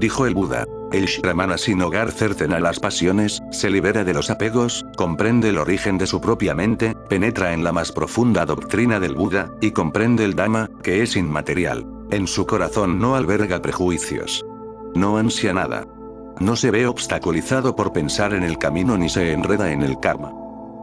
Dijo el Buda. El Shramana sin hogar cercena las pasiones, se libera de los apegos, comprende el origen de su propia mente, penetra en la más profunda doctrina del Buda, y comprende el Dhamma, que es inmaterial. En su corazón no alberga prejuicios. No ansia nada. No se ve obstaculizado por pensar en el camino ni se enreda en el karma.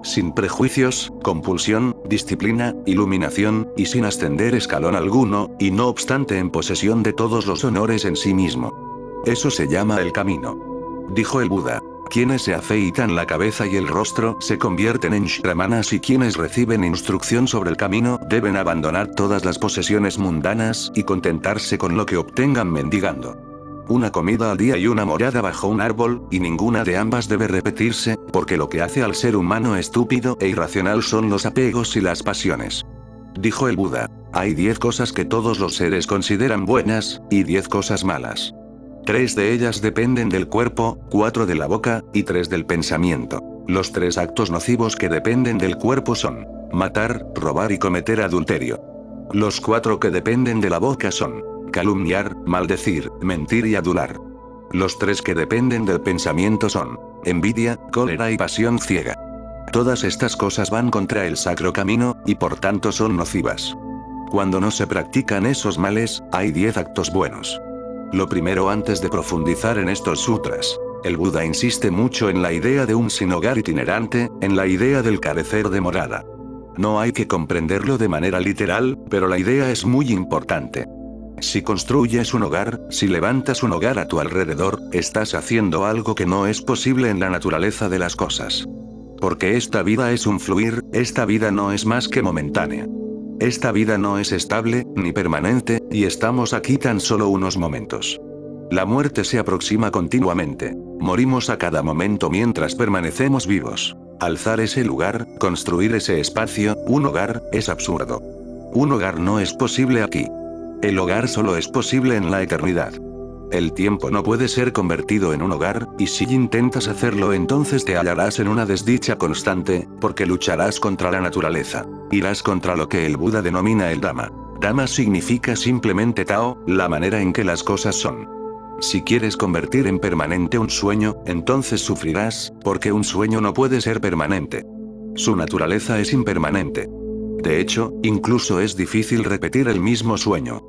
Sin prejuicios, compulsión, disciplina, iluminación, y sin ascender escalón alguno, y no obstante en posesión de todos los honores en sí mismo. Eso se llama el camino. Dijo el Buda. Quienes se afeitan la cabeza y el rostro se convierten en Shramanas y quienes reciben instrucción sobre el camino deben abandonar todas las posesiones mundanas y contentarse con lo que obtengan mendigando. Una comida al día y una morada bajo un árbol, y ninguna de ambas debe repetirse, porque lo que hace al ser humano estúpido e irracional son los apegos y las pasiones. Dijo el Buda. Hay 10 cosas que todos los seres consideran buenas, y 10 cosas malas. 3 de ellas dependen del cuerpo, 4 de la boca, y 3 del pensamiento. Los 3 actos nocivos que dependen del cuerpo son matar, robar y cometer adulterio. Los 4 que dependen de la boca son calumniar, maldecir, mentir y adular. Los 3 que dependen del pensamiento son envidia, cólera y pasión ciega. Todas estas cosas van contra el sacro camino, y por tanto son nocivas. Cuando no se practican esos males, hay 10 actos buenos. Lo primero, antes de profundizar en estos sutras, el Buda insiste mucho en la idea de un sin hogar itinerante, en la idea del carecer de morada. No hay que comprenderlo de manera literal, pero la idea es muy importante. Si construyes un hogar, si levantas un hogar a tu alrededor, estás haciendo algo que no es posible en la naturaleza de las cosas. Porque esta vida es un fluir, esta vida no es más que momentánea. Esta vida no es estable, ni permanente, y estamos aquí tan solo unos momentos. La muerte se aproxima continuamente. Morimos a cada momento mientras permanecemos vivos. Alzar ese lugar, construir ese espacio, un hogar, es absurdo. Un hogar no es posible aquí. El hogar solo es posible en la eternidad. El tiempo no puede ser convertido en un hogar, y si intentas hacerlo entonces te hallarás en una desdicha constante, porque lucharás contra la naturaleza. Irás contra lo que el Buda denomina el Dhamma. Dhamma significa simplemente Tao, la manera en que las cosas son. Si quieres convertir en permanente un sueño, entonces sufrirás, porque un sueño no puede ser permanente. Su naturaleza es impermanente. De hecho, incluso es difícil repetir el mismo sueño.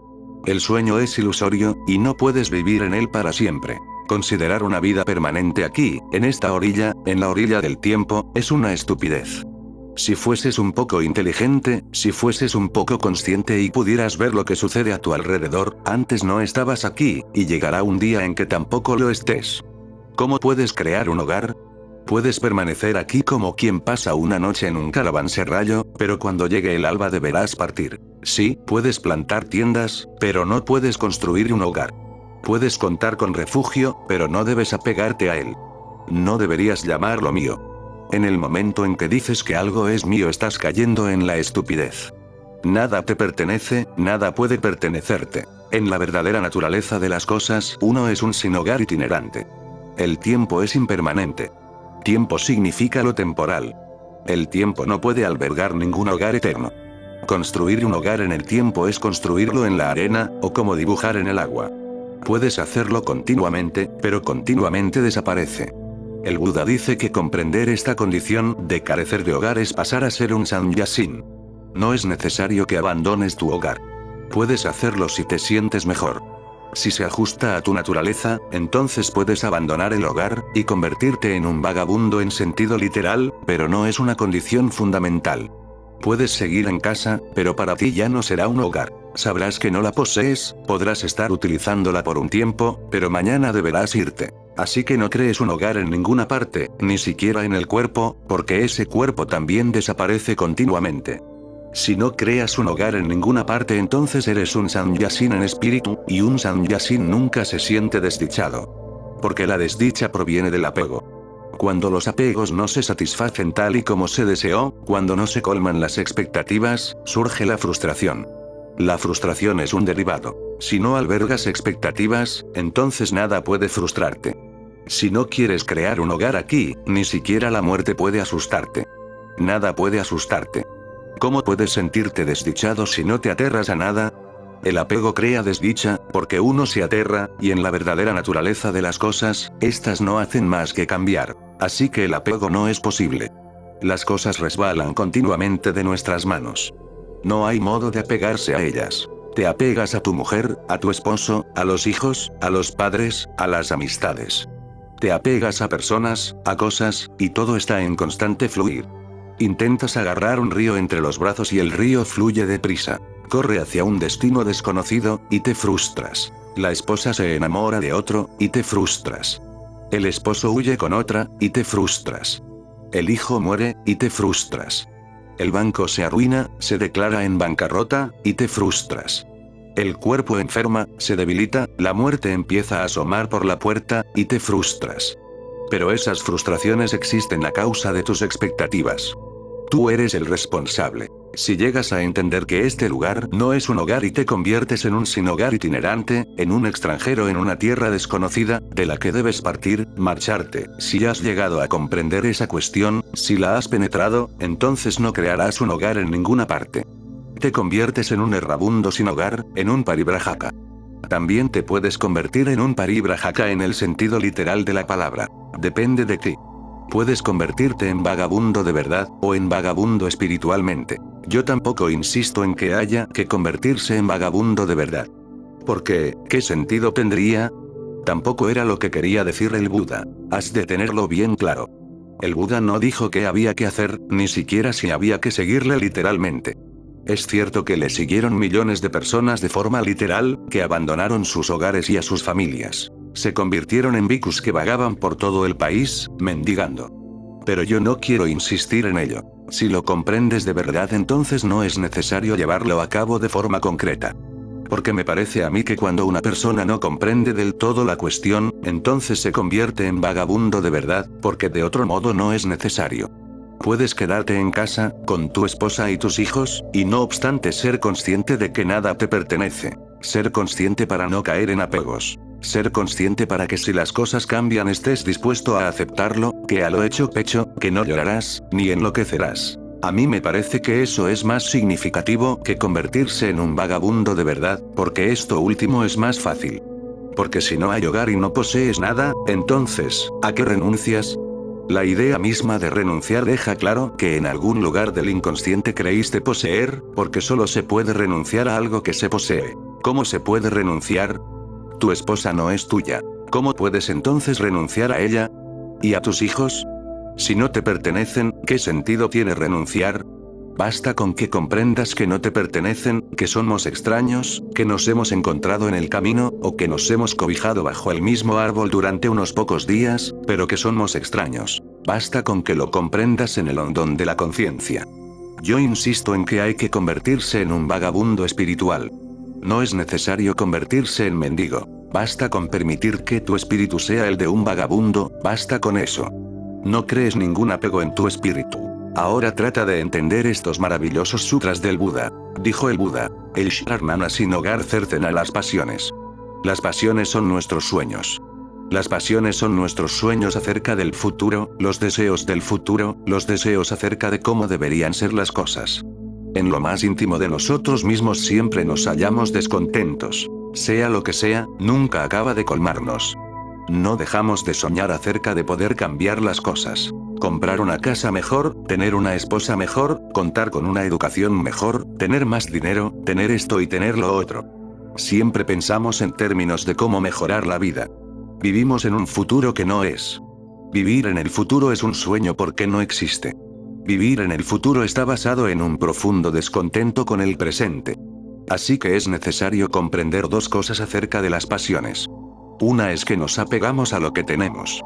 El sueño es ilusorio, y no puedes vivir en él para siempre. Considerar una vida permanente aquí, en esta orilla, en la orilla del tiempo, es una estupidez. Si fueses un poco inteligente, si fueses un poco consciente y pudieras ver lo que sucede a tu alrededor, antes no estabas aquí, y llegará un día en que tampoco lo estés. ¿Cómo puedes crear un hogar? Puedes permanecer aquí como quien pasa una noche en un caravanserrallo, pero cuando llegue el alba deberás partir. Sí, puedes plantar tiendas, pero no puedes construir un hogar. Puedes contar con refugio, pero no debes apegarte a él. No deberías llamarlo mío. En el momento en que dices que algo es mío estás cayendo en la estupidez. Nada te pertenece, nada puede pertenecerte. En la verdadera naturaleza de las cosas, uno es un sin hogar itinerante. El tiempo es impermanente. Tiempo significa lo temporal. El tiempo no puede albergar ningún hogar eterno. Construir un hogar en el tiempo es construirlo en la arena, o como dibujar en el agua. Puedes hacerlo continuamente, pero continuamente desaparece. El Buda dice que comprender esta condición de carecer de hogar es pasar a ser un sannyasin. No es necesario que abandones tu hogar. Puedes hacerlo si te sientes mejor. Si se ajusta a tu naturaleza, entonces puedes abandonar el hogar, y convertirte en un vagabundo en sentido literal, pero no es una condición fundamental. Puedes seguir en casa, pero para ti ya no será un hogar. Sabrás que no la posees, podrás estar utilizándola por un tiempo, pero mañana deberás irte. Así que no crees un hogar en ninguna parte, ni siquiera en el cuerpo, porque ese cuerpo también desaparece continuamente. Si no creas un hogar en ninguna parte entonces eres un sannyasin en espíritu, y un sannyasin nunca se siente desdichado. Porque la desdicha proviene del apego. Cuando los apegos no se satisfacen tal y como se deseó, cuando no se colman las expectativas, surge la frustración. La frustración es un derivado. Si no albergas expectativas, entonces nada puede frustrarte. Si no quieres crear un hogar aquí, ni siquiera la muerte puede asustarte. Nada puede asustarte. ¿Cómo puedes sentirte desdichado si no te aterras a nada? El apego crea desdicha, porque uno se aterra, y en la verdadera naturaleza de las cosas, estas no hacen más que cambiar. Así que el apego no es posible. Las cosas resbalan continuamente de nuestras manos. No hay modo de apegarse a ellas. Te apegas a tu mujer, a tu esposo, a los hijos, a los padres, a las amistades. Te apegas a personas, a cosas, y todo está en constante fluir. Intentas agarrar un río entre los brazos y el río fluye deprisa. Corre hacia un destino desconocido, y te frustras. La esposa se enamora de otro, y te frustras. El esposo huye con otra, y te frustras. El hijo muere, y te frustras. El banco se arruina, se declara en bancarrota, y te frustras. El cuerpo enferma, se debilita, la muerte empieza a asomar por la puerta, y te frustras. Pero esas frustraciones existen a causa de tus expectativas. Tú eres el responsable. Si llegas a entender que este lugar no es un hogar y te conviertes en un sin hogar itinerante, en un extranjero en una tierra desconocida, de la que debes partir, marcharte, si has llegado a comprender esa cuestión, si la has penetrado, entonces no crearás un hogar en ninguna parte. Te conviertes en un errabundo sin hogar, en un paribrajaka. También te puedes convertir en un paribrajaka en el sentido literal de la palabra. Depende de ti. Puedes convertirte en vagabundo de verdad, o en vagabundo espiritualmente. Yo tampoco insisto en que haya que convertirse en vagabundo de verdad. Porque, ¿qué sentido tendría? Tampoco era lo que quería decir el Buda. Has de tenerlo bien claro. El Buda no dijo qué había que hacer, ni siquiera si había que seguirle literalmente. Es cierto que le siguieron millones de personas de forma literal, que abandonaron sus hogares y a sus familias. Se convirtieron en bhikkhus que vagaban por todo el país, mendigando. Pero yo no quiero insistir en ello. Si lo comprendes de verdad, entonces no es necesario llevarlo a cabo de forma concreta. Porque me parece a mí que cuando una persona no comprende del todo la cuestión, entonces se convierte en vagabundo de verdad, porque de otro modo no es necesario. Puedes quedarte en casa, con tu esposa y tus hijos, y no obstante ser consciente de que nada te pertenece. Ser consciente para no caer en apegos. Ser consciente para que si las cosas cambian estés dispuesto a aceptarlo, que a lo hecho pecho, que no llorarás, ni enloquecerás. A mí me parece que eso es más significativo que convertirse en un vagabundo de verdad, porque esto último es más fácil. Porque si no hay hogar y no posees nada, entonces, ¿a qué renuncias? La idea misma de renunciar deja claro que en algún lugar del inconsciente creíste poseer, porque solo se puede renunciar a algo que se posee. ¿Cómo se puede renunciar? Tu esposa no es tuya. ¿Cómo puedes entonces renunciar a ella? ¿Y a tus hijos? Si no te pertenecen, ¿qué sentido tiene renunciar? Basta con que comprendas que no te pertenecen, que somos extraños, que nos hemos encontrado en el camino, o que nos hemos cobijado bajo el mismo árbol durante unos pocos días, pero que somos extraños. Basta con que lo comprendas en el hondón de la conciencia. Yo insisto en que hay que convertirse en un vagabundo espiritual. No es necesario convertirse en mendigo. Basta con permitir que tu espíritu sea el de un vagabundo, basta con eso. No crees ningún apego en tu espíritu. Ahora trata de entender estos maravillosos sutras del Buda. Dijo el Buda, el Shramana sin hogar cercena las pasiones. Las pasiones son nuestros sueños. Las pasiones son nuestros sueños acerca del futuro, los deseos del futuro, los deseos acerca de cómo deberían ser las cosas. En lo más íntimo de nosotros mismos siempre nos hallamos descontentos. Sea lo que sea, nunca acaba de colmarnos. No dejamos de soñar acerca de poder cambiar las cosas. Comprar una casa mejor, tener una esposa mejor, contar con una educación mejor, tener más dinero, tener esto y tener lo otro. Siempre pensamos en términos de cómo mejorar la vida. Vivimos en un futuro que no es. Vivir en el futuro es un sueño porque no existe. Vivir en el futuro está basado en un profundo descontento con el presente. Así que es necesario comprender dos cosas acerca de las pasiones. Una es que nos apegamos a lo que tenemos.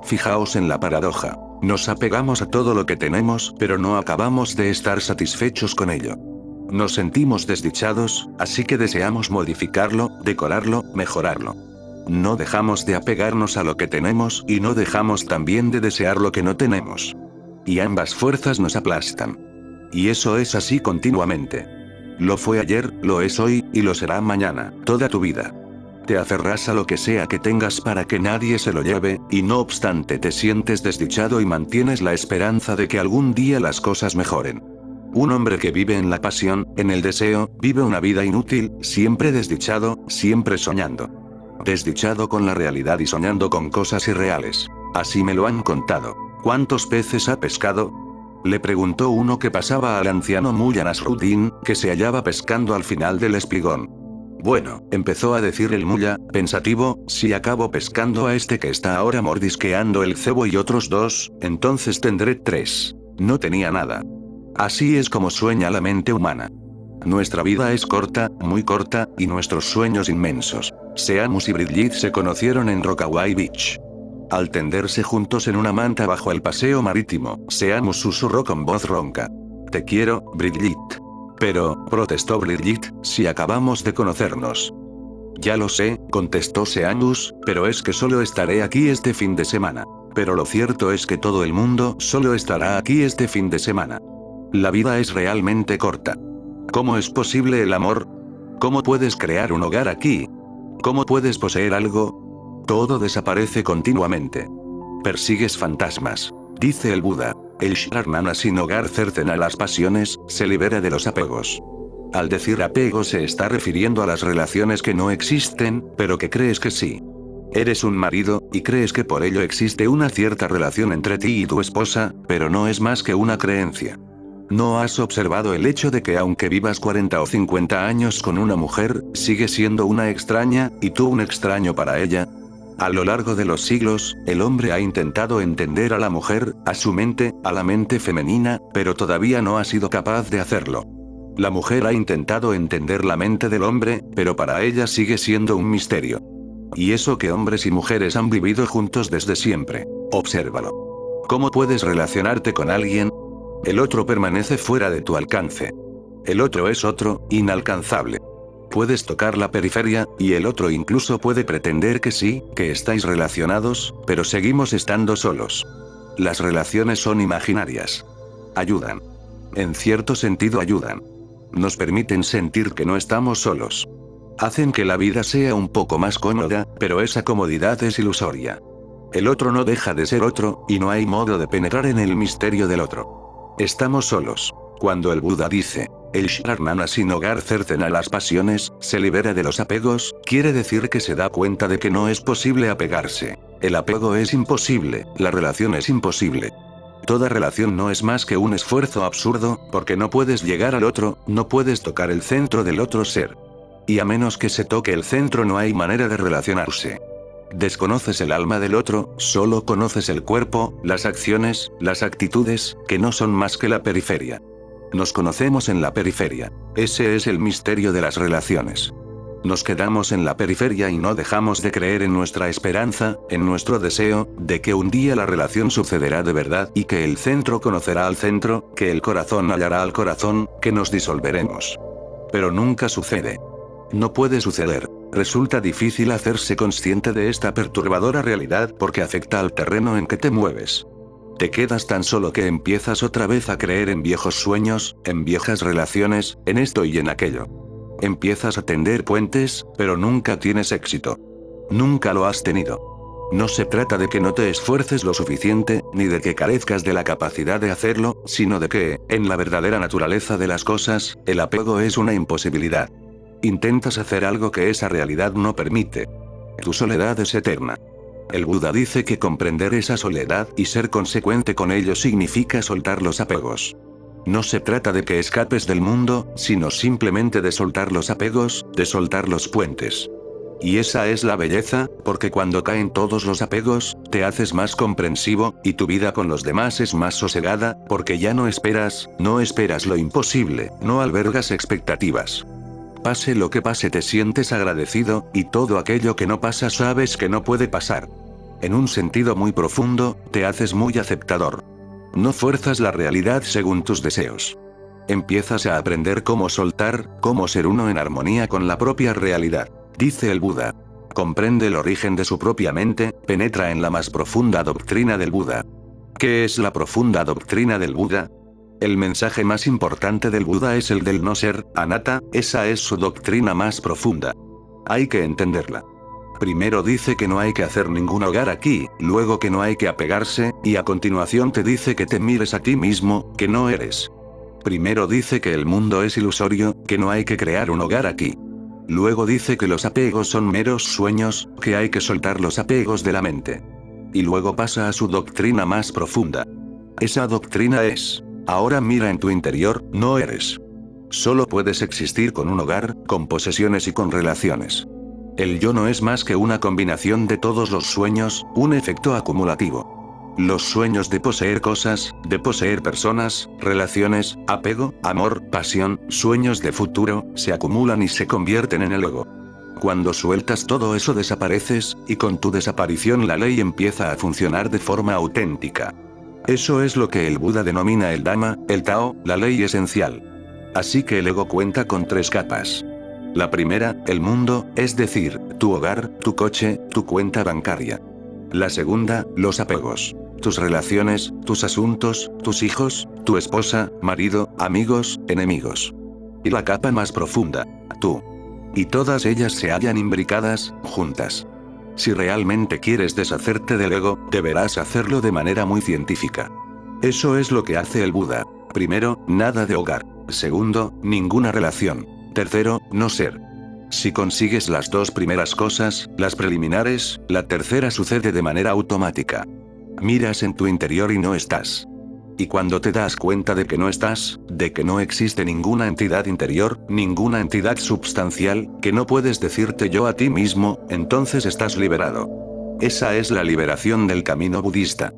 Fijaos en la paradoja. Nos apegamos a todo lo que tenemos, pero no acabamos de estar satisfechos con ello. Nos sentimos desdichados, así que deseamos modificarlo, decorarlo, mejorarlo. No dejamos de apegarnos a lo que tenemos y no dejamos también de desear lo que no tenemos. Y ambas fuerzas nos aplastan. Y eso es así continuamente. Lo fue ayer, lo es hoy, y lo será mañana, toda tu vida. Te aferras a lo que sea que tengas para que nadie se lo lleve, y no obstante te sientes desdichado y mantienes la esperanza de que algún día las cosas mejoren. Un hombre que vive en la pasión, en el deseo, vive una vida inútil, siempre desdichado, siempre soñando. Desdichado con la realidad y soñando con cosas irreales. Así me lo han contado. ¿Cuántos peces ha pescado? Le preguntó uno que pasaba al anciano Mullah Nasruddin, que se hallaba pescando al final del espigón. Bueno, empezó a decir el Mullah, pensativo, si acabo pescando a este que está ahora mordisqueando el cebo y otros 2, entonces tendré 3. No tenía nada. Así es como sueña la mente humana. Nuestra vida es corta, muy corta, y nuestros sueños inmensos. Seamus y Brigitte se conocieron en Rockaway Beach. Al tenderse juntos en una manta bajo el paseo marítimo, Seamus susurró con voz ronca. Te quiero, Brigitte. Pero, protestó Brigitte, si acabamos de conocernos. Ya lo sé, contestó Seamus, pero es que solo estaré aquí este fin de semana. Pero lo cierto es que todo el mundo solo estará aquí este fin de semana. La vida es realmente corta. ¿Cómo es posible el amor? ¿Cómo puedes crear un hogar aquí? ¿Cómo puedes poseer algo? Todo desaparece continuamente. Persigues fantasmas. Dice el Buda. El Shrarmana sin hogar cercena las pasiones, se libera de los apegos. Al decir apego se está refiriendo a las relaciones que no existen, pero que crees que sí. Eres un marido, y crees que por ello existe una cierta relación entre ti y tu esposa, pero no es más que una creencia. ¿No has observado el hecho de que aunque vivas 40 o 50 años con una mujer, sigue siendo una extraña, y tú un extraño para ella? A lo largo de los siglos, el hombre ha intentado entender a la mujer, a su mente, a la mente femenina, pero todavía no ha sido capaz de hacerlo. La mujer ha intentado entender la mente del hombre, pero para ella sigue siendo un misterio. Y eso que hombres y mujeres han vivido juntos desde siempre. Obsérvalo. ¿Cómo puedes relacionarte con alguien? El otro permanece fuera de tu alcance. El otro es otro, inalcanzable. Puedes tocar la periferia, y el otro incluso puede pretender que sí, que estáis relacionados, pero seguimos estando solos. Las relaciones son imaginarias. Ayudan. En cierto sentido ayudan. Nos permiten sentir que no estamos solos. Hacen que la vida sea un poco más cómoda, pero esa comodidad es ilusoria. El otro no deja de ser otro, y no hay modo de penetrar en el misterio del otro. Estamos solos. Cuando el Buda dice, el Shrarmana sin hogar cercena las pasiones, se libera de los apegos, quiere decir que se da cuenta de que no es posible apegarse. El apego es imposible, la relación es imposible. Toda relación no es más que un esfuerzo absurdo, porque no puedes llegar al otro, no puedes tocar el centro del otro ser. Y a menos que se toque el centro no hay manera de relacionarse. Desconoces el alma del otro, solo conoces el cuerpo, las acciones, las actitudes, que no son más que la periferia. Nos conocemos en la periferia. Ese es el misterio de las relaciones. Nos quedamos en la periferia y no dejamos de creer en nuestra esperanza, en nuestro deseo, de que un día la relación sucederá de verdad y que el centro conocerá al centro, que el corazón hallará al corazón, que nos disolveremos. Pero nunca sucede. No puede suceder. Resulta difícil hacerse consciente de esta perturbadora realidad porque afecta al terreno en que te mueves. Te quedas tan solo que empiezas otra vez a creer en viejos sueños, en viejas relaciones, en esto y en aquello. Empiezas a tender puentes, pero nunca tienes éxito. Nunca lo has tenido. No se trata de que no te esfuerces lo suficiente, ni de que carezcas de la capacidad de hacerlo, sino de que, en la verdadera naturaleza de las cosas, el apego es una imposibilidad. Intentas hacer algo que esa realidad no permite. Tu soledad es eterna. El Buda dice que comprender esa soledad y ser consecuente con ello significa soltar los apegos. No se trata de que escapes del mundo, sino simplemente de soltar los apegos, de soltar los puentes. Y esa es la belleza, porque cuando caen todos los apegos, te haces más comprensivo, y tu vida con los demás es más sosegada, porque ya no esperas lo imposible, no albergas expectativas. Pase lo que pase te sientes agradecido, y todo aquello que no pasa sabes que no puede pasar. En un sentido muy profundo, te haces muy aceptador. No fuerzas la realidad según tus deseos. Empiezas a aprender cómo soltar, cómo ser uno en armonía con la propia realidad. Dice el Buda. Comprende el origen de su propia mente, penetra en la más profunda doctrina del Buda. ¿Qué es la profunda doctrina del Buda? El mensaje más importante del Buda es el del no ser, anatta, esa es su doctrina más profunda. Hay que entenderla. Primero dice que no hay que hacer ningún hogar aquí, luego que no hay que apegarse, y a continuación te dice que te mires a ti mismo, que no eres. Primero dice que el mundo es ilusorio, que no hay que crear un hogar aquí. Luego dice que los apegos son meros sueños, que hay que soltar los apegos de la mente. Y luego pasa a su doctrina más profunda. Esa doctrina es: ahora mira en tu interior, no eres. Solo puedes existir con un hogar, con posesiones y con relaciones. El yo no es más que una combinación de todos los sueños, un efecto acumulativo. Los sueños de poseer cosas, de poseer personas, relaciones, apego, amor, pasión, sueños de futuro, se acumulan y se convierten en el ego. Cuando sueltas todo eso desapareces, y con tu desaparición la ley empieza a funcionar de forma auténtica. Eso es lo que el Buda denomina el Dhamma, el Tao, la ley esencial. Así que el ego cuenta con 3 capas. La primera, el mundo, es decir, tu hogar, tu coche, tu cuenta bancaria. La segunda, los apegos. Tus relaciones, tus asuntos, tus hijos, tu esposa, marido, amigos, enemigos. Y la capa más profunda, tú. Y todas ellas se hallan imbricadas, juntas. Si realmente quieres deshacerte del ego, deberás hacerlo de manera muy científica. Eso es lo que hace el Buda. Primero, nada de hogar. Segundo, ninguna relación. Tercero, no ser. Si consigues las 2 primeras cosas, las preliminares, la tercera sucede de manera automática. Miras en tu interior y no estás. Y cuando te das cuenta de que no estás, de que no existe ninguna entidad interior, ninguna entidad substancial, que no puedes decirte yo a ti mismo, entonces estás liberado. Esa es la liberación del camino budista.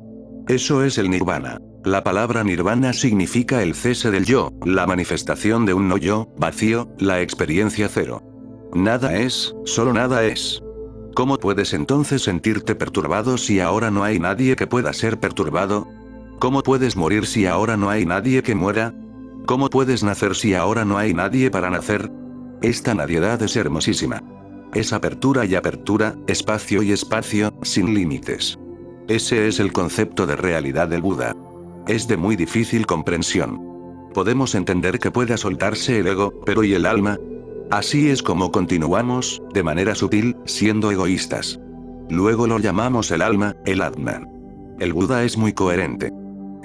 Eso es el nirvana. La palabra nirvana significa el cese del yo, la manifestación de un no yo, vacío, la experiencia cero. Nada es, solo nada es. ¿Cómo puedes entonces sentirte perturbado si ahora no hay nadie que pueda ser perturbado? ¿Cómo puedes morir si ahora no hay nadie que muera? ¿Cómo puedes nacer si ahora no hay nadie para nacer? Esta nadiedad es hermosísima. Es apertura y apertura, espacio y espacio, sin límites. Ese es el concepto de realidad del Buda. Es de muy difícil comprensión. Podemos entender que pueda soltarse el ego, pero ¿y el alma? Así es como continuamos, de manera sutil, siendo egoístas. Luego lo llamamos el alma, el Atman. El Buda es muy coherente.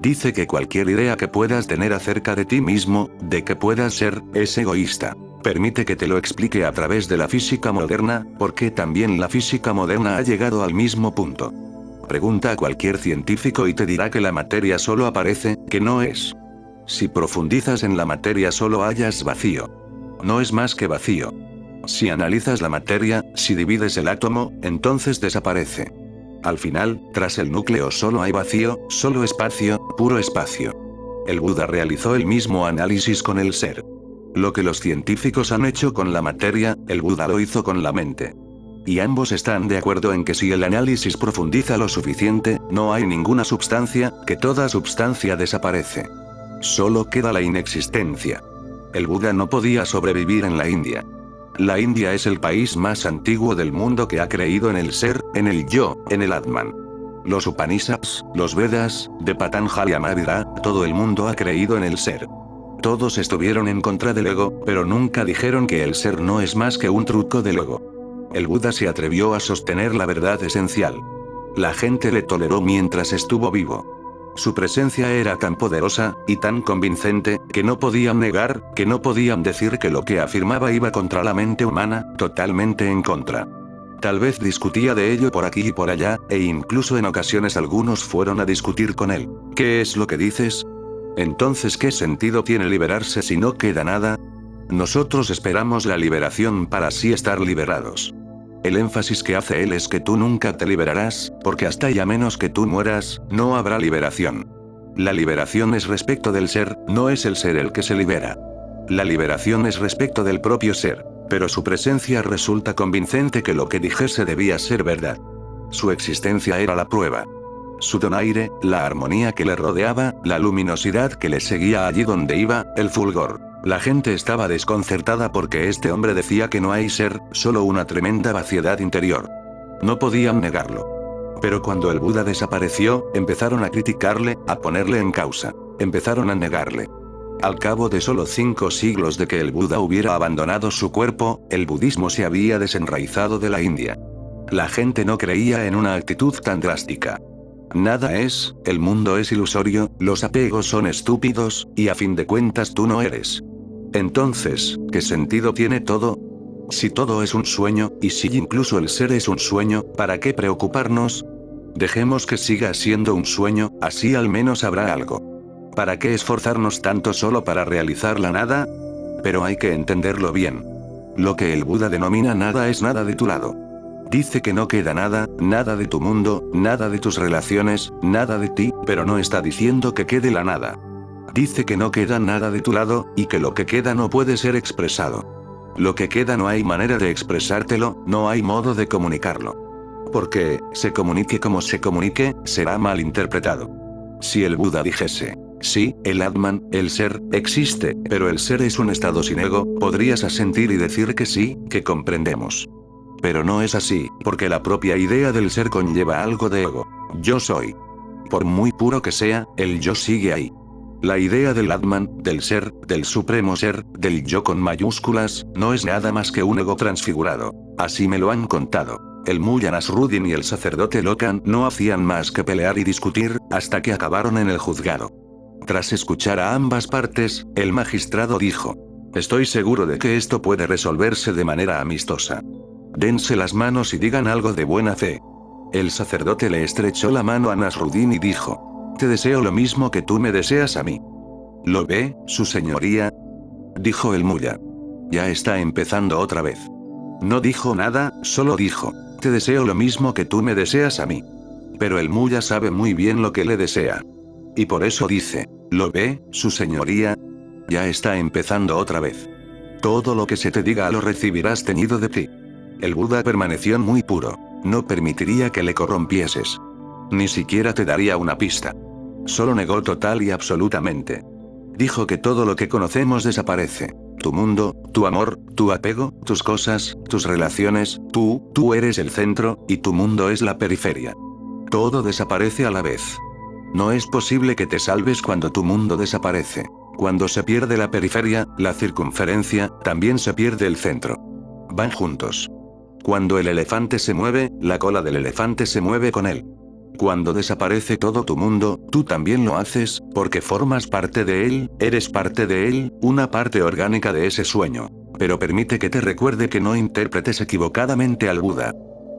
Dice que cualquier idea que puedas tener acerca de ti mismo, de que puedas ser, es egoísta. Permite que te lo explique a través de la física moderna, porque también la física moderna ha llegado al mismo punto. Pregunta a cualquier científico y te dirá que la materia solo aparece, que no es. Si profundizas en la materia solo hallas vacío. No es más que vacío. Si analizas la materia, si divides el átomo, entonces desaparece. Al final, tras el núcleo solo hay vacío, solo espacio, puro espacio. El Buda realizó el mismo análisis con el ser. Lo que los científicos han hecho con la materia, el Buda lo hizo con la mente. Y ambos están de acuerdo en que si el análisis profundiza lo suficiente, no hay ninguna substancia, que toda substancia desaparece. Solo queda la inexistencia. El Buda no podía sobrevivir en la India. La India es el país más antiguo del mundo que ha creído en el ser, en el yo, en el Atman. Los Upanishads, los Vedas, de Patanjali a Mahavira, todo el mundo ha creído en el ser. Todos estuvieron en contra del ego, pero nunca dijeron que el ser no es más que un truco del ego. El Buda se atrevió a sostener la verdad esencial. La gente le toleró mientras estuvo vivo. Su presencia era tan poderosa, y tan convincente, que no podían negar, que no podían decir que lo que afirmaba iba contra la mente humana, totalmente en contra. Tal vez discutía de ello por aquí y por allá, e incluso en ocasiones algunos fueron a discutir con él. ¿Qué es lo que dices? Entonces, ¿qué sentido tiene liberarse si no queda nada? Nosotros esperamos la liberación para así estar liberados. El énfasis que hace él es que tú nunca te liberarás, porque hasta y a menos que tú mueras, no habrá liberación. La liberación es respecto del ser, no es el ser el que se libera. La liberación es respecto del propio ser, pero su presencia resulta convincente que lo que dijese debía ser verdad. Su existencia era la prueba. Su donaire, la armonía que le rodeaba, la luminosidad que le seguía allí donde iba, el fulgor. La gente estaba desconcertada porque este hombre decía que no hay ser, solo una tremenda vaciedad interior. No podían negarlo. Pero cuando el Buda desapareció, empezaron a criticarle, a ponerle en causa. Empezaron a negarle. Al cabo de solo 5 siglos de que el Buda hubiera abandonado su cuerpo, el budismo se había desenraizado de la India. La gente no creía en una actitud tan drástica. Nada es, el mundo es ilusorio, los apegos son estúpidos, y a fin de cuentas tú no eres. Entonces, ¿qué sentido tiene todo? Si todo es un sueño, y si incluso el ser es un sueño, ¿para qué preocuparnos? Dejemos que siga siendo un sueño, así al menos habrá algo. ¿Para qué esforzarnos tanto solo para realizar la nada? Pero hay que entenderlo bien. Lo que el Buda denomina nada es nada de tu lado. Dice que no queda nada, nada de tu mundo, nada de tus relaciones, nada de ti, pero no está diciendo que quede la nada. Dice que no queda nada de tu lado, y que lo que queda no puede ser expresado. Lo que queda no hay manera de expresártelo, no hay modo de comunicarlo. Porque, se comunique como se comunique, será mal interpretado. Si el Buda dijese, sí, el Atman, el ser, existe, pero el ser es un estado sin ego, podrías asentir y decir que sí, que comprendemos. Pero no es así, porque la propia idea del ser conlleva algo de ego. Yo soy. Por muy puro que sea, el yo sigue ahí. La idea del Atman, del ser, del supremo ser, del yo con mayúsculas, no es nada más que un ego transfigurado. Así me lo han contado. El Mullah Nasruddin y el sacerdote Locan no hacían más que pelear y discutir, hasta que acabaron en el juzgado. Tras escuchar a ambas partes, el magistrado dijo: estoy seguro de que esto puede resolverse de manera amistosa. Dense las manos y digan algo de buena fe. El sacerdote le estrechó la mano a Nasruddin y dijo: te deseo lo mismo que tú me deseas a mí. ¿Lo ve, su señoría? Dijo el Mullah. Ya está empezando otra vez. No dijo nada, solo dijo: te deseo lo mismo que tú me deseas a mí. Pero el Mullah sabe muy bien lo que le desea. Y por eso dice: ¿lo ve, su señoría? Ya está empezando otra vez. Todo lo que se te diga lo recibirás teñido de ti. El Buda permaneció muy puro. No permitiría que le corrompieses. Ni siquiera te daría una pista. Solo negó total y absolutamente. Dijo que todo lo que conocemos desaparece. Tu mundo, tu amor, tu apego, tus cosas, tus relaciones, tú eres el centro, y tu mundo es la periferia. Todo desaparece a la vez. No es posible que te salves cuando tu mundo desaparece. Cuando se pierde la periferia, la circunferencia, también se pierde el centro. Van juntos. Cuando el elefante se mueve, la cola del elefante se mueve con él. Cuando desaparece todo tu mundo, tú también lo haces, porque formas parte de él, eres parte de él, una parte orgánica de ese sueño. Pero permite que te recuerde que no interpretes equivocadamente al Buda.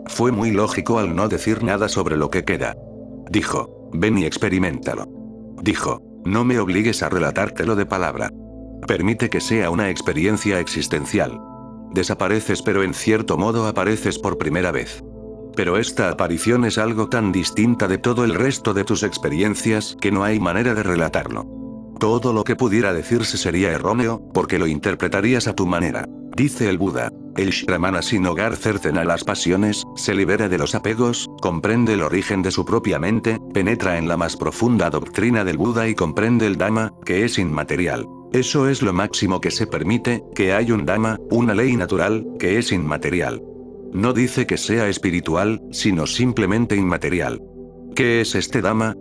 Fue muy lógico al no decir nada sobre lo que queda. Dijo: ven y experiméntalo. Dijo: no me obligues a relatártelo de palabra. Permite que sea una experiencia existencial. Desapareces, pero en cierto modo apareces por primera vez. Pero esta aparición es algo tan distinta de todo el resto de tus experiencias que no hay manera de relatarlo. Todo lo que pudiera decirse sería erróneo, porque lo interpretarías a tu manera. Dice el Buda: el Shramana sin hogar cercena las pasiones, se libera de los apegos, comprende el origen de su propia mente, penetra en la más profunda doctrina del Buda y comprende el Dhamma, que es inmaterial. Eso es lo máximo que se permite, que hay un Dhamma, una ley natural, que es inmaterial. No dice que sea espiritual, sino simplemente inmaterial. ¿Qué es este Dhamma?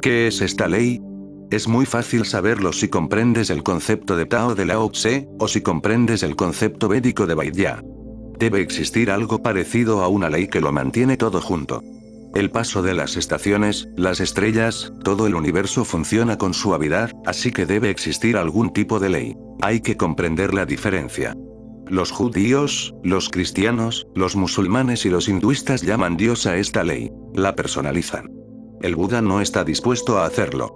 ¿Qué es esta ley? Es muy fácil saberlo si comprendes el concepto de Tao de Lao Tse, o si comprendes el concepto védico de Vaidya. Debe existir algo parecido a una ley que lo mantiene todo junto. El paso de las estaciones, las estrellas, todo el universo funciona con suavidad, así que debe existir algún tipo de ley. Hay que comprender la diferencia. Los judíos, los cristianos, los musulmanes y los hinduistas llaman Dios a esta ley. La personalizan. El Buda no está dispuesto a hacerlo.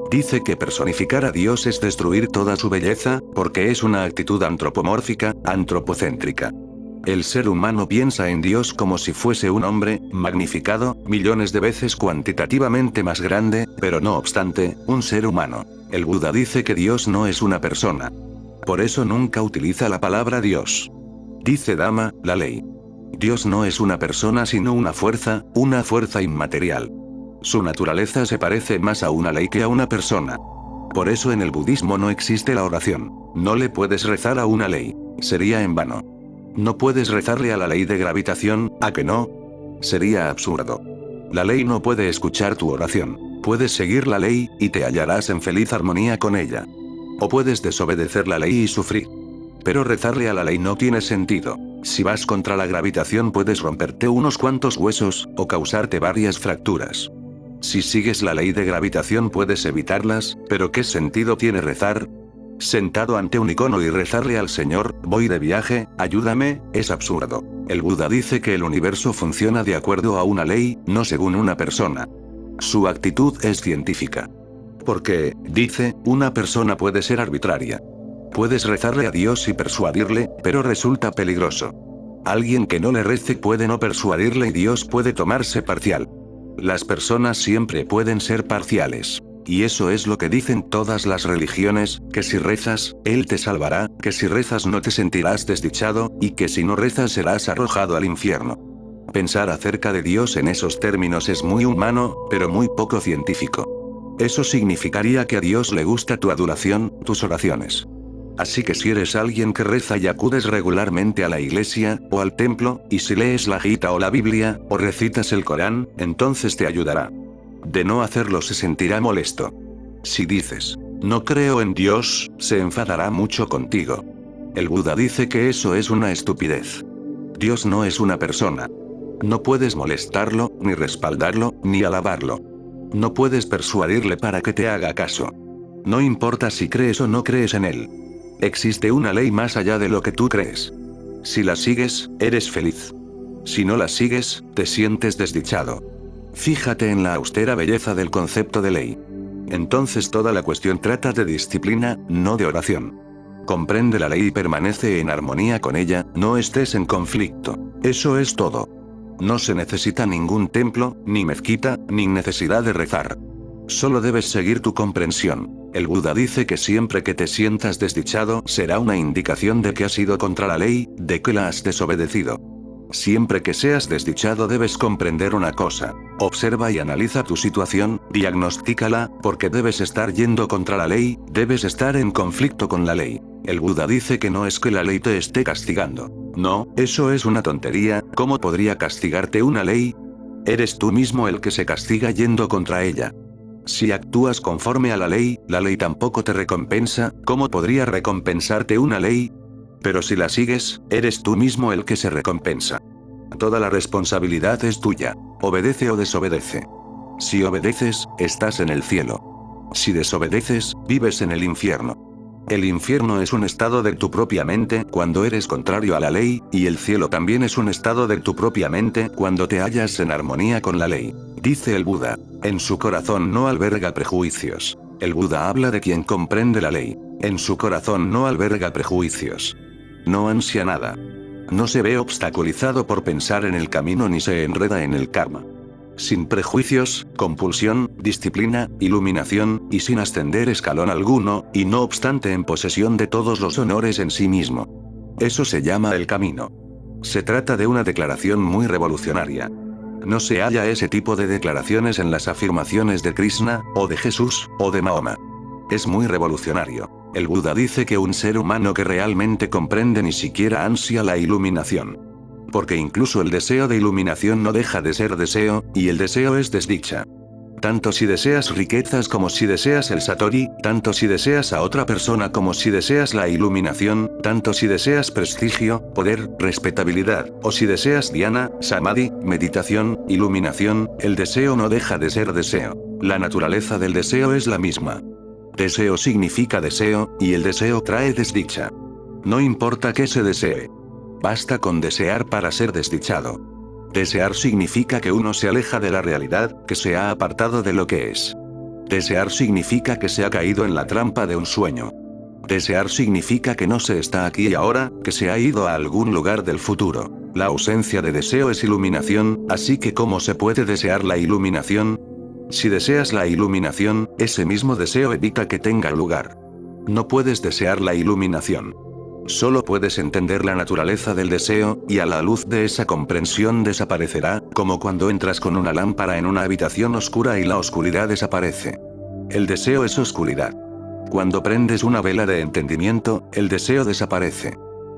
Dice que personificar a Dios es destruir toda su belleza, porque es una actitud antropomórfica, antropocéntrica. El ser humano piensa en Dios como si fuese un hombre, magnificado, millones de veces cuantitativamente más grande, pero no obstante, un ser humano. El Buda dice que Dios no es una persona. Por eso nunca utiliza la palabra Dios. Dice Dhamma, la ley. Dios no es una persona sino una fuerza inmaterial. Su naturaleza se parece más a una ley que a una persona. Por eso en el budismo no existe la oración. No le puedes rezar a una ley. Sería en vano. No puedes rezarle a la ley de gravitación, ¿a que no? Sería absurdo. La ley no puede escuchar tu oración. Puedes seguir la ley, y te hallarás en feliz armonía con ella. O puedes desobedecer la ley y sufrir. Pero rezarle a la ley no tiene sentido. Si vas contra la gravitación puedes romperte unos cuantos huesos, o causarte varias fracturas. Si sigues la ley de gravitación puedes evitarlas, pero ¿qué sentido tiene rezar? Sentado ante un icono y rezarle al Señor, voy de viaje, ayúdame, es absurdo. El Buda dice que el universo funciona de acuerdo a una ley, no según una persona. Su actitud es científica. Porque, dice, una persona puede ser arbitraria. Puedes rezarle a Dios y persuadirle, pero resulta peligroso. Alguien que no le rece puede no persuadirle y Dios puede tomarse parcial. Las personas siempre pueden ser parciales. Y eso es lo que dicen todas las religiones, que si rezas, Él te salvará, que si rezas no te sentirás desdichado, y que si no rezas serás arrojado al infierno. Pensar acerca de Dios en esos términos es muy humano, pero muy poco científico. Eso significaría que a Dios le gusta tu adoración, tus oraciones. Así que si eres alguien que reza y acudes regularmente a la iglesia, o al templo, y si lees la Gita o la Biblia, o recitas el Corán, entonces te ayudará. De no hacerlo se sentirá molesto. Si dices, no creo en Dios, se enfadará mucho contigo. El Buda dice que eso es una estupidez. Dios no es una persona. No puedes molestarlo, ni respaldarlo, ni alabarlo. No puedes persuadirle para que te haga caso. No importa si crees o no crees en él. Existe una ley más allá de lo que tú crees. Si la sigues, eres feliz. Si no la sigues, te sientes desdichado. Fíjate en la austera belleza del concepto de ley. Entonces toda la cuestión trata de disciplina, no de oración. Comprende la ley y permanece en armonía con ella, no estés en conflicto. Eso es todo. No se necesita ningún templo, ni mezquita, ni necesidad de rezar. Solo debes seguir tu comprensión. El Buda dice que siempre que te sientas desdichado será una indicación de que has ido contra la ley, de que la has desobedecido. Siempre que seas desdichado debes comprender una cosa. Observa y analiza tu situación, diagnostícala, porque debes estar yendo contra la ley, debes estar en conflicto con la ley. El Buda dice que no es que la ley te esté castigando. No, eso es una tontería, ¿cómo podría castigarte una ley? Eres tú mismo el que se castiga yendo contra ella. Si actúas conforme a la ley tampoco te recompensa, ¿cómo podría recompensarte una ley? Pero si la sigues, eres tú mismo el que se recompensa. Toda la responsabilidad es tuya. Obedece o desobedece. Si obedeces, estás en el cielo. Si desobedeces, vives en el infierno. El infierno es un estado de tu propia mente cuando eres contrario a la ley, y el cielo también es un estado de tu propia mente cuando te hallas en armonía con la ley. Dice el Buda, en su corazón no alberga prejuicios. El Buda habla de quien comprende la ley. En su corazón no alberga prejuicios. No ansía nada. No se ve obstaculizado por pensar en el camino ni se enreda en el karma. Sin prejuicios, compulsión, disciplina, iluminación, y sin ascender escalón alguno, y no obstante en posesión de todos los honores en sí mismo. Eso se llama el camino. Se trata de una declaración muy revolucionaria. No se halla ese tipo de declaraciones en las afirmaciones de Krishna, o de Jesús, o de Mahoma. Es muy revolucionario. El Buda dice que un ser humano que realmente comprende ni siquiera ansia la iluminación. Porque incluso el deseo de iluminación no deja de ser deseo, y el deseo es desdicha. Tanto si deseas riquezas como si deseas el satori, tanto si deseas a otra persona como si deseas la iluminación, tanto si deseas prestigio, poder, respetabilidad, o si deseas dhyana, samadhi, meditación, iluminación, el deseo no deja de ser deseo. La naturaleza del deseo es la misma. Deseo significa deseo, y el deseo trae desdicha. No importa qué se desee. Basta con desear para ser desdichado. Desear significa que uno se aleja de la realidad, que se ha apartado de lo que es. Desear significa que se ha caído en la trampa de un sueño. Desear significa que no se está aquí y ahora, que se ha ido a algún lugar del futuro. La ausencia de deseo es iluminación, así que ¿cómo se puede desear la iluminación? Si deseas la iluminación, ese mismo deseo evita que tenga lugar. No puedes desear la iluminación. Solo puedes entender la naturaleza del deseo, y a la luz de esa comprensión desaparecerá, como cuando entras con una lámpara en una habitación oscura y la oscuridad desaparece. El deseo es oscuridad. Cuando prendes una vela de entendimiento, el deseo desaparece.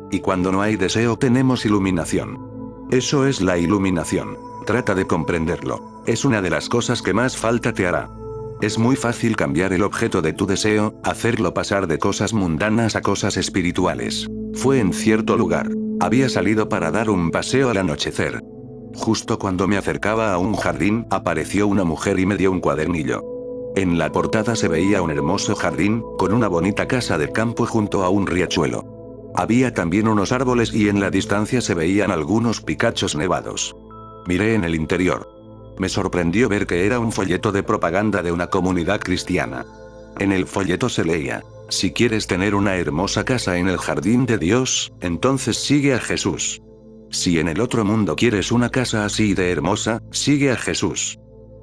Y cuando no hay deseo tenemos iluminación. Eso es la iluminación. Trata de comprenderlo. Es una de las cosas que más falta te hará. Es muy fácil cambiar el objeto de tu deseo, hacerlo pasar de cosas mundanas a cosas espirituales. Fue en cierto lugar. Había salido para dar un paseo al anochecer. Justo cuando me acercaba a un jardín, apareció una mujer y me dio un cuadernillo. En la portada se veía un hermoso jardín, con una bonita casa de campo junto a un riachuelo. Había también unos árboles y en la distancia se veían algunos picachos nevados. Miré en el interior. Me sorprendió ver que era un folleto de propaganda de una comunidad cristiana. En el folleto se leía: si quieres tener una hermosa casa en el jardín de Dios, entonces sigue a Jesús. Si en el otro mundo quieres una casa así de hermosa, sigue a Jesús.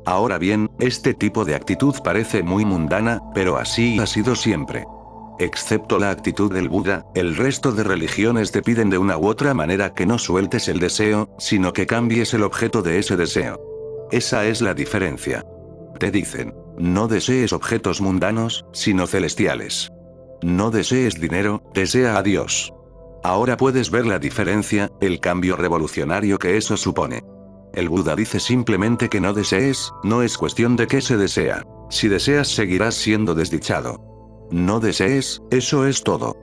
Ahora bien, este tipo de actitud parece muy mundana, pero así ha sido siempre. Excepto la actitud del Buda, el resto de religiones te piden de una u otra manera que no sueltes el deseo, sino que cambies el objeto de ese deseo. Esa es la diferencia. Te dicen: no desees objetos mundanos, sino celestiales. No desees dinero, desea a Dios. Ahora puedes ver la diferencia, el cambio revolucionario que eso supone. El Buda dice simplemente que no desees, no es cuestión de qué se desea. Si deseas seguirás siendo desdichado. No desees, eso es todo.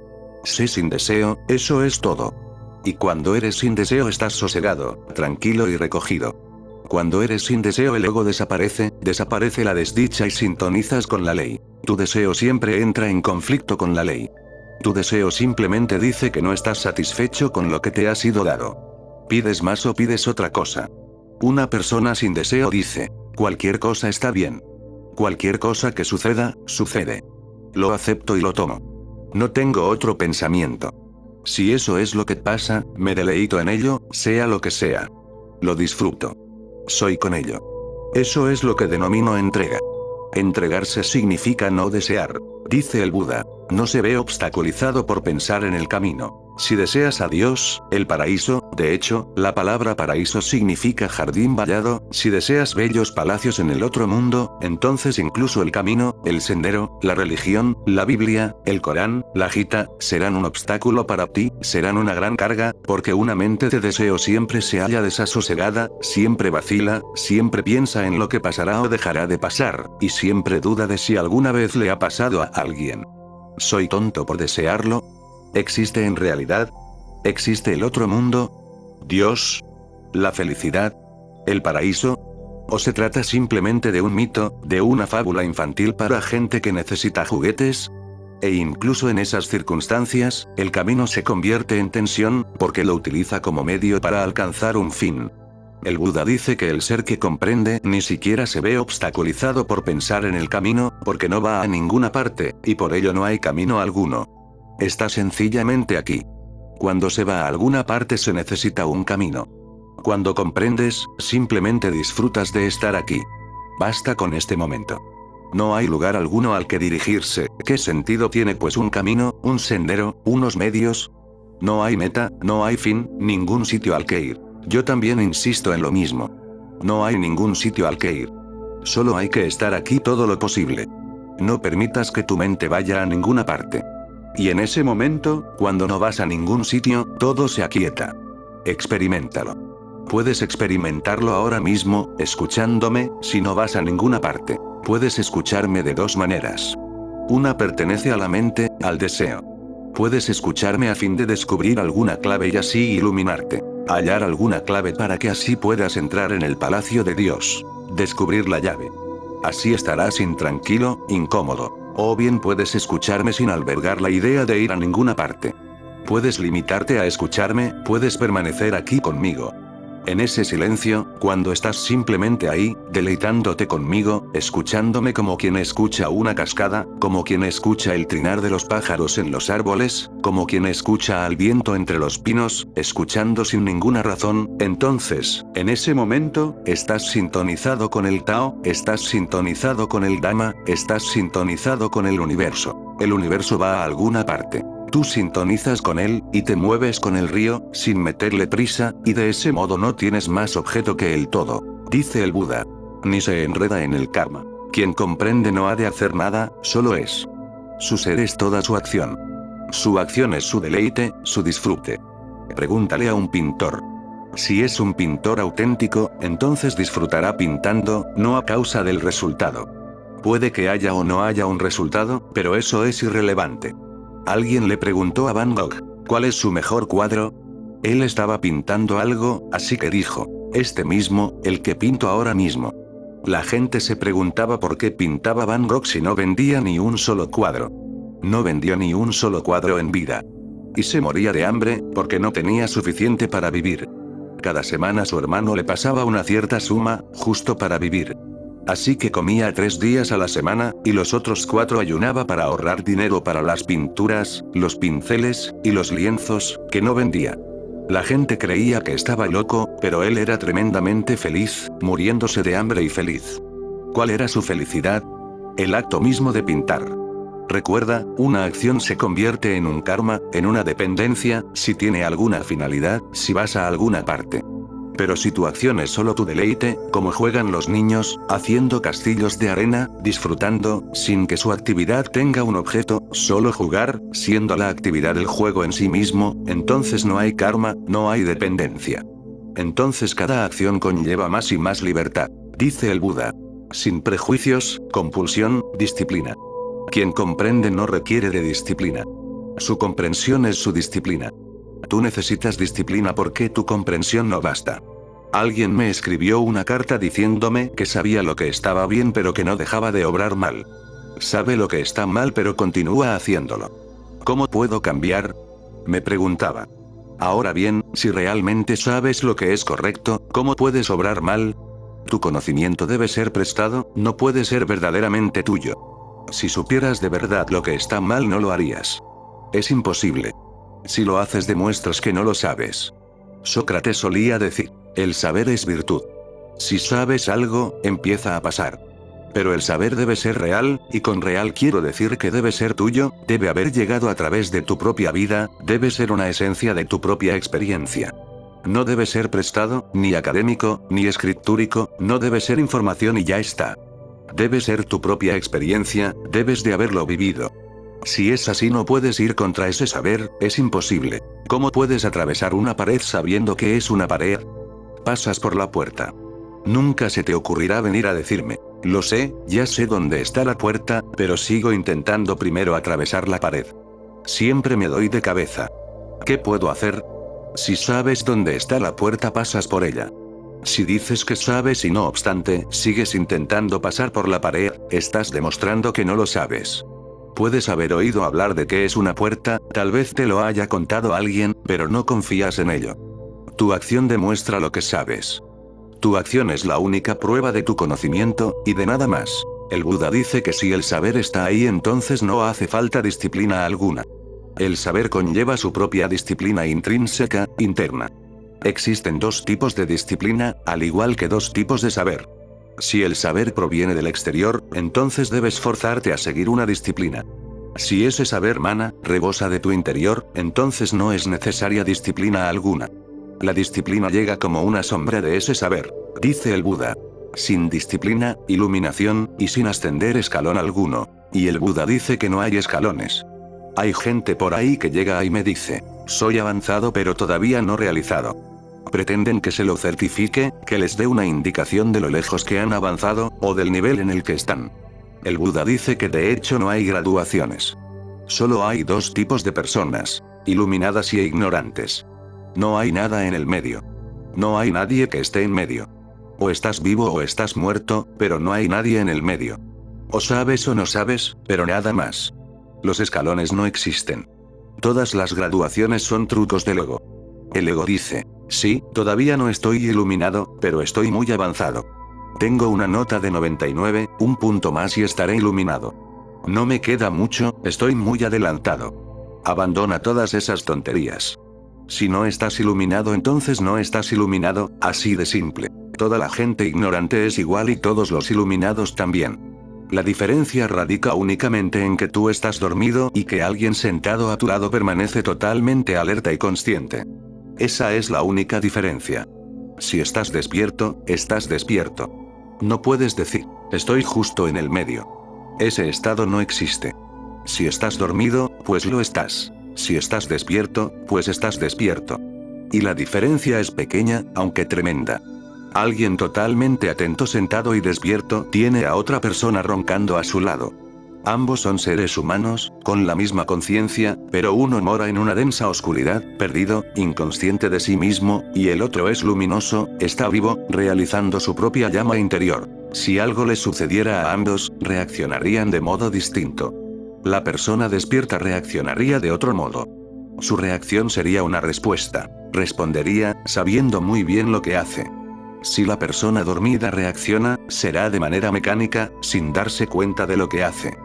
Sé sin deseo, eso es todo. Y cuando eres sin deseo estás sosegado, tranquilo y recogido. Cuando eres sin deseo el ego desaparece, desaparece la desdicha y sintonizas con la ley. Tu deseo siempre entra en conflicto con la ley. Tu deseo simplemente dice que no estás satisfecho con lo que te ha sido dado. ¿Pides más o pides otra cosa? Una persona sin deseo dice: cualquier cosa está bien. Cualquier cosa que suceda, sucede. Lo acepto y lo tomo. No tengo otro pensamiento. Si eso es lo que pasa, me deleito en ello, sea lo que sea. Lo disfruto. Soy con ello. Eso es lo que denomino entrega. Entregarse significa no desear. Dice el Buda: no se ve obstaculizado por pensar en el camino. Si deseas a Dios, el paraíso, de hecho, la palabra paraíso significa jardín vallado, si deseas bellos palacios en el otro mundo, entonces incluso el camino, el sendero, la religión, la Biblia, el Corán, la Gita, serán un obstáculo para ti, serán una gran carga, porque una mente de deseo siempre se halla desasosegada, siempre vacila, siempre piensa en lo que pasará o dejará de pasar, y siempre duda de si alguna vez le ha pasado a alguien. ¿Soy tonto por desearlo? ¿Existe en realidad? ¿Existe el otro mundo? ¿Dios? ¿La felicidad? ¿El paraíso? ¿O se trata simplemente de un mito, de una fábula infantil para gente que necesita juguetes? E incluso en esas circunstancias, el camino se convierte en tensión, porque lo utiliza como medio para alcanzar un fin. El Buda dice que el ser que comprende ni siquiera se ve obstaculizado por pensar en el camino, porque no va a ninguna parte, y por ello no hay camino alguno. Está sencillamente aquí. Cuando se va a alguna parte se necesita un camino. Cuando comprendes, simplemente disfrutas de estar aquí. Basta con este momento. No hay lugar alguno al que dirigirse. ¿Qué sentido tiene pues un camino, un sendero, unos medios? No hay meta, no hay fin, ningún sitio al que ir. Yo también insisto en lo mismo. No hay ningún sitio al que ir. Solo hay que estar aquí todo lo posible. No permitas que tu mente vaya a ninguna parte. Y en ese momento, cuando no vas a ningún sitio, todo se aquieta. Experiméntalo. Puedes experimentarlo ahora mismo, escuchándome, si no vas a ninguna parte. Puedes escucharme de dos maneras. Una pertenece a la mente, al deseo. Puedes escucharme a fin de descubrir alguna clave y así iluminarte. Hallar alguna clave para que así puedas entrar en el palacio de Dios. Descubrir la llave. Así estarás intranquilo, incómodo. O bien puedes escucharme sin albergar la idea de ir a ninguna parte. Puedes limitarte a escucharme, puedes permanecer aquí conmigo. En ese silencio, cuando estás simplemente ahí, deleitándote conmigo, escuchándome como quien escucha una cascada, como quien escucha el trinar de los pájaros en los árboles, como quien escucha al viento entre los pinos, escuchando sin ninguna razón, entonces, en ese momento, estás sintonizado con el Tao, estás sintonizado con el Dhamma, estás sintonizado con el universo. El universo va a alguna parte. Tú sintonizas con él, y te mueves con el río, sin meterle prisa, y de ese modo no tienes más objeto que el todo. Dice el Buda. Ni se enreda en el karma. Quien comprende no ha de hacer nada, solo es. Su ser es toda su acción. Su acción es su deleite, su disfrute. Pregúntale a un pintor. Si es un pintor auténtico, entonces disfrutará pintando, no a causa del resultado. Puede que haya o no haya un resultado, pero eso es irrelevante. Alguien le preguntó a Van Gogh, ¿cuál es su mejor cuadro? Él estaba pintando algo, así que dijo, Este mismo, el que pinto ahora mismo. La gente se preguntaba por qué pintaba Van Gogh si no vendía ni un solo cuadro. No vendió ni un solo cuadro en vida. Y se moría de hambre, porque no tenía suficiente para vivir. Cada semana su hermano le pasaba una cierta suma, justo para vivir. Así que comía 3 días a la semana, y los otros 4 ayunaba para ahorrar dinero para las pinturas, los pinceles, y los lienzos, que no vendía. La gente creía que estaba loco, pero él era tremendamente feliz, muriéndose de hambre y feliz. ¿Cuál era su felicidad? El acto mismo de pintar. Recuerda, una acción se convierte en un karma, en una dependencia, si tiene alguna finalidad, si vas a alguna parte. Pero si tu acción es solo tu deleite, como juegan los niños, haciendo castillos de arena, disfrutando, sin que su actividad tenga un objeto, solo jugar, siendo la actividad el juego en sí mismo, entonces no hay karma, no hay dependencia. Entonces cada acción conlleva más y más libertad, dice el Buda. Sin prejuicios, compulsión, disciplina. Quien comprende no requiere de disciplina. Su comprensión es su disciplina. Tú necesitas disciplina porque tu comprensión no basta. Alguien me escribió una carta diciéndome que sabía lo que estaba bien pero que no dejaba de obrar mal. Sabe lo que está mal pero continúa haciéndolo. ¿Cómo puedo cambiar? Me preguntaba. Ahora bien, si realmente sabes lo que es correcto, ¿cómo puedes obrar mal? Tu conocimiento debe ser prestado, no puede ser verdaderamente tuyo. Si supieras de verdad lo que está mal no lo harías. Es imposible. Si lo haces demuestras que no lo sabes. Sócrates solía decir, el saber es virtud. Si sabes algo, empieza a pasar. Pero el saber debe ser real, y con real quiero decir que debe ser tuyo, debe haber llegado a través de tu propia vida, debe ser una esencia de tu propia experiencia. No debe ser prestado, ni académico, ni escritúrico, no debe ser información y ya está. Debe ser tu propia experiencia, debes de haberlo vivido. Si es así no puedes ir contra ese saber, es imposible. ¿Cómo puedes atravesar una pared sabiendo que es una pared? Pasas por la puerta. Nunca se te ocurrirá venir a decirme, lo sé, ya sé dónde está la puerta, pero sigo intentando primero atravesar la pared. Siempre me doy de cabeza. ¿Qué puedo hacer? Si sabes dónde está la puerta pasas por ella. Si dices que sabes y no obstante, sigues intentando pasar por la pared, estás demostrando que no lo sabes. Puedes haber oído hablar de qué es una puerta, tal vez te lo haya contado alguien, pero no confías en ello. Tu acción demuestra lo que sabes. Tu acción es la única prueba de tu conocimiento, y de nada más. El Buda dice que si el saber está ahí entonces no hace falta disciplina alguna. El saber conlleva su propia disciplina intrínseca, interna. Existen 2 tipos de disciplina, al igual que 2 tipos de saber. Si el saber proviene del exterior, entonces debes forzarte a seguir una disciplina. Si ese saber mana, rebosa de tu interior, entonces no es necesaria disciplina alguna. La disciplina llega como una sombra de ese saber, dice el Buda. Sin disciplina, iluminación, y sin ascender escalón alguno. Y el Buda dice que no hay escalones. Hay gente por ahí que llega y me dice, soy avanzado pero todavía no realizado. Pretenden que se lo certifique, que les dé una indicación de lo lejos que han avanzado, o del nivel en el que están. El Buda dice que de hecho no hay graduaciones. Solo hay 2 tipos de personas, iluminadas y ignorantes. No hay nada en el medio. No hay nadie que esté en medio. O estás vivo o estás muerto, pero no hay nadie en el medio. O sabes o no sabes, pero nada más. Los escalones no existen. Todas las graduaciones son trucos del ego. El ego dice, sí, todavía no estoy iluminado, pero estoy muy avanzado. Tengo una nota de 99, un punto más y estaré iluminado. No me queda mucho, estoy muy adelantado. Abandona todas esas tonterías. Si no estás iluminado entonces no estás iluminado, así de simple. Toda la gente ignorante es igual y todos los iluminados también. La diferencia radica únicamente en que tú estás dormido y que alguien sentado a tu lado permanece totalmente alerta y consciente. Esa es la única diferencia. Si estás despierto, estás despierto. No puedes decir, estoy justo en el medio. Ese estado no existe. Si estás dormido, pues lo estás. Si estás despierto, pues estás despierto. Y la diferencia es pequeña, aunque tremenda. Alguien totalmente atento sentado y despierto tiene a otra persona roncando a su lado. Ambos son seres humanos, con la misma conciencia, pero uno mora en una densa oscuridad, perdido, inconsciente de sí mismo, y el otro es luminoso, está vivo, realizando su propia llama interior. Si algo les sucediera a ambos, reaccionarían de modo distinto. La persona despierta reaccionaría de otro modo. Su reacción sería una respuesta. Respondería, sabiendo muy bien lo que hace. Si la persona dormida reacciona, será de manera mecánica, sin darse cuenta de lo que hace.